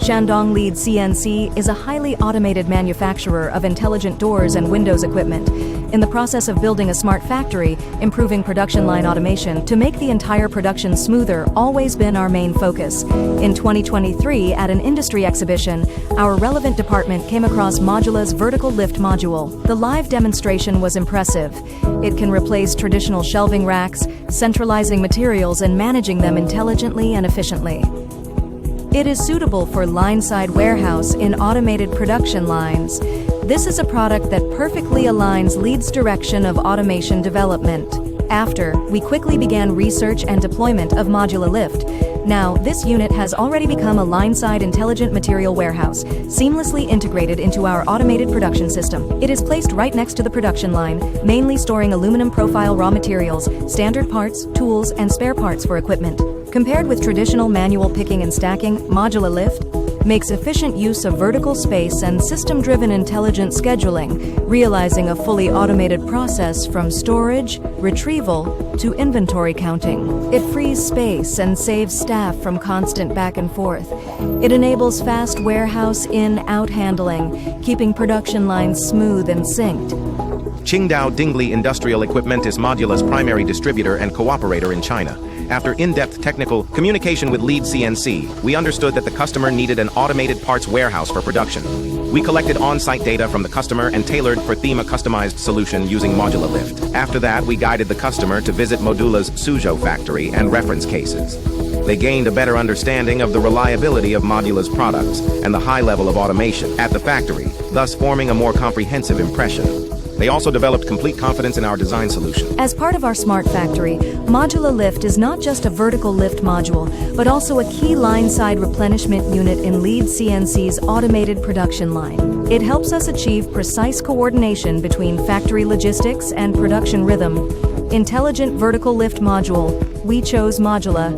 Shandong LEADCNC is a highly automated manufacturer of intelligent doors and windows equipment. In the process of building a smart factory, improving production line automation to make the entire production smoother always been our main focus. In 2023, at an industry exhibition, our relevant department came across Modula's vertical lift module. The live demonstration was impressive. It can replace traditional shelving racks, centralizing materials and managing them intelligently and efficiently. It is suitable for line-side warehouse in automated production lines. This is a product that perfectly aligns LEAD's direction of automation development. After, we quickly began research and deployment of Modula Lift. Now, this unit has already become a line-side intelligent material warehouse, seamlessly integrated into our automated production system. It is placed right next to the production line, mainly storing aluminum profile raw materials, standard parts, tools, and spare parts for equipment. Compared with traditional manual picking and stacking, Modula Lift makes efficient use of vertical space and system-driven intelligent scheduling, realizing a fully automated process from storage, retrieval, to inventory counting. It frees space and saves staff from constant back and forth. It enables fast warehouse in-out handling, keeping production lines smooth and synced. Qingdao Dingli Industrial Equipment is Modula's primary distributor and cooperator in China. After in-depth technical communication with LEADCNC, we understood that the customer needed an automated parts warehouse for production. We collected on-site data from the customer and tailored for them a customized solution using Modula Lift. After that, we guided the customer to visit Modula's Suzhou factory and reference cases. They gained a better understanding of the reliability of Modula's products and the high level of automation at the factory, thus forming a more comprehensive impression. They also developed complete confidence in our design solution. As part of our smart factory, Modula Lift is not just a vertical lift module, but also a key line-side replenishment unit in LEADCNC's automated production line. It helps us achieve precise coordination between factory logistics and production rhythm. Intelligent vertical lift module. We chose Modula.